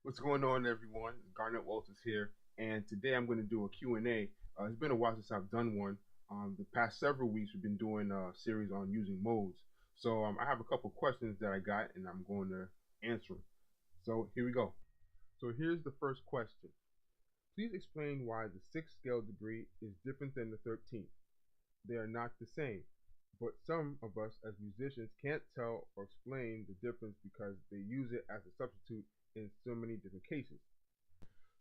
What's going on, everyone? Garnet Walters here, and today I'm going to do a Q&A. It's been a while since I've done one. The past several weeks we've been doing a series on using modes. So I have a couple questions that I got, and I'm going to answer them. So here we go. So here's the first question. Please explain why the sixth scale degree is different than the 13th. They are not the same, but some of us as musicians can't tell or explain the difference because they use it as a substitute in so many different cases.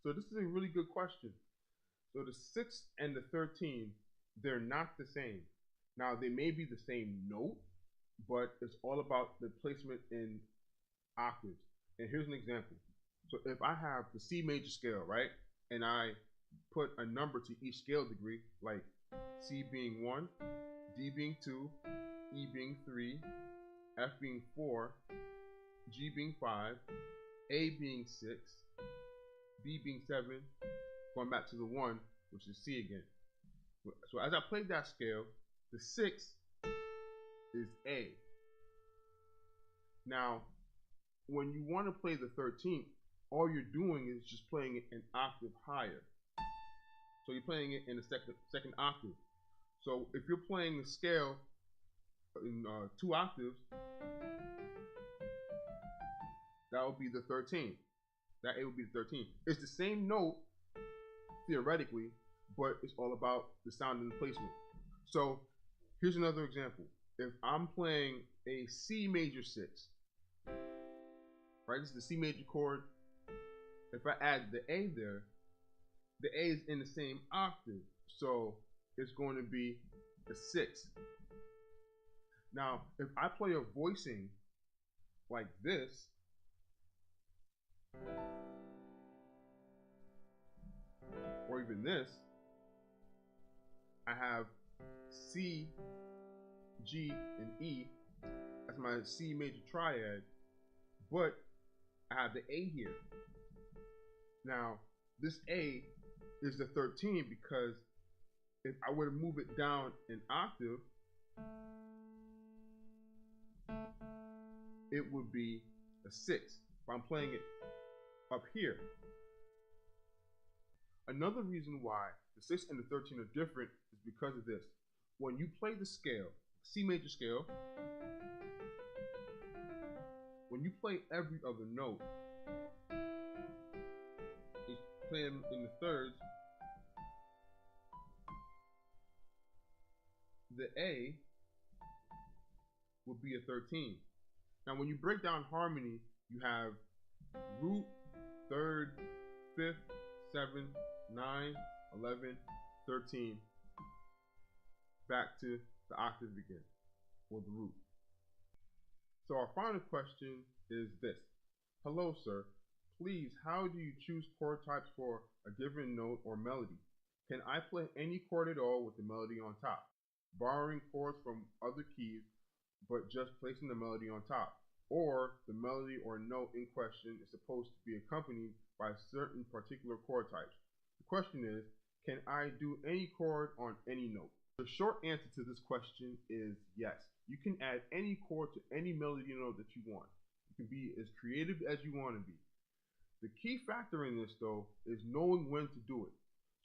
So this is a really good question. So the 6 and the 13, they're not the same. Now they may be the same note, but it's all about the placement in octaves. And here's an example. So if I have the C major scale, right, and I put a number to each scale degree, like C being 1, D being 2, E being 3, F being 4, G being 5, A being 6, B being 7, going back to the 1, which is C again. So as I played that scale, the 6 is A. Now, when you want to play the 13th, all you're doing is just playing it an octave higher. So you're playing it in the second octave. So if you're playing the scale in 2 octaves, that would be the 13th. That A would be the 13th. It's the same note, theoretically, but it's all about the sound and the placement. So here's another example. If I'm playing a C major 6, right, this is the C major chord. If I add the A there, the A is in the same octave, so it's going to be a 6. Now, if I play a voicing like this, or even this, I have C, G, and E as my C major triad, but I have the A here. Now, this A is the 13 because if I were to move it down an octave, it would be a 6 if I'm playing it up here. Another reason why the 6 and the 13 are different is because of this. When you play the scale, C major scale, when you play every other note, you play them in the thirds, the A would be a 13. Now when you break down harmony, you have root, third, fifth, 7, 9, 11, 13, back to the octave again, or the root. So our final question is this. Hello, sir. Please, how do you choose chord types for a given note or melody? Can I play any chord at all with the melody on top, borrowing chords from other keys, but just placing the melody on top? Or the melody or note in question is supposed to be accompanied by certain particular chord types? The question is, can I do any chord on any note? The short answer to this question is yes. You can add any chord to any melody note that you want. You can be as creative as you want to be. The key factor in this, though, is knowing when to do it.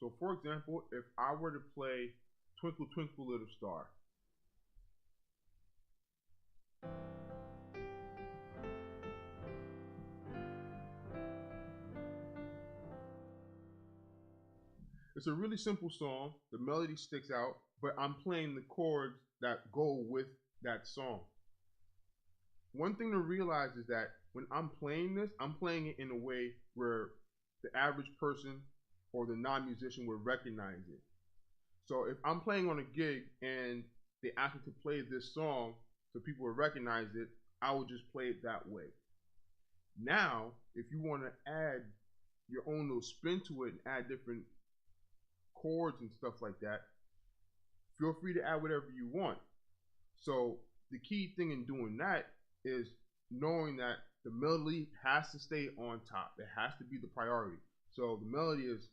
So, for example, if I were to play Twinkle Twinkle Little Star, it's a really simple song. The melody sticks out, but I'm playing the chords that go with that song. One thing to realize is that when I'm playing this, I'm playing it in a way where the average person or the non-musician would recognize it. So if I'm playing on a gig and they ask me to play this song so people will recognize it, I will just play it that way. Now, if you want to add your own little spin to it and add different chords and stuff like that, feel free to add whatever you want. So the key thing in doing that is knowing that the melody has to stay on top. It has to be the priority. So the melody is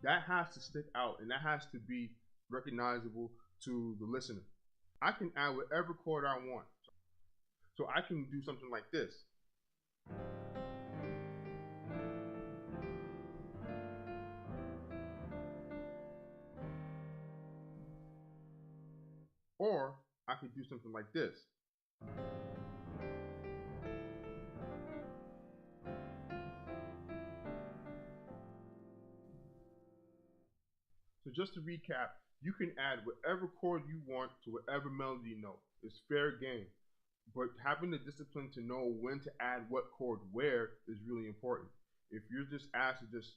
that has to stick out and that has to be recognizable to the listener. I can add whatever chord I want. So I can do something like this. Or I could do something like this. So just to recap, you can add whatever chord you want to whatever melody note. It's fair game. But having the discipline to know when to add what chord where is really important. If you're just asked to just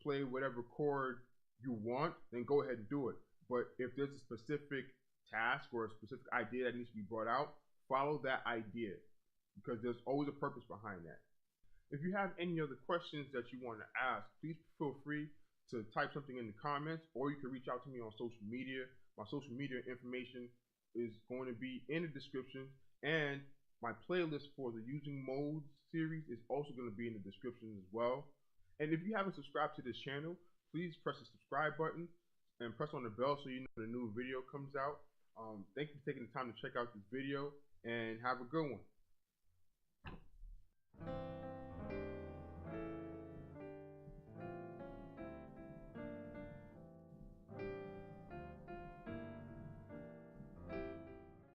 play whatever chord you want, then go ahead and do it. But if there's a specific task or a specific idea that needs to be brought out, follow that idea because there's always a purpose behind that. If you have any other questions that you want to ask, please feel free to type something in the comments, or you can reach out to me on social media. My social media information is going to be in the description, and my playlist for the Using Modes series is also going to be in the description as well. And if you haven't subscribed to this channel, please press the subscribe button and press on the bell so you know when a new video comes out. Thank you for taking the time to check out this video, and have a good one.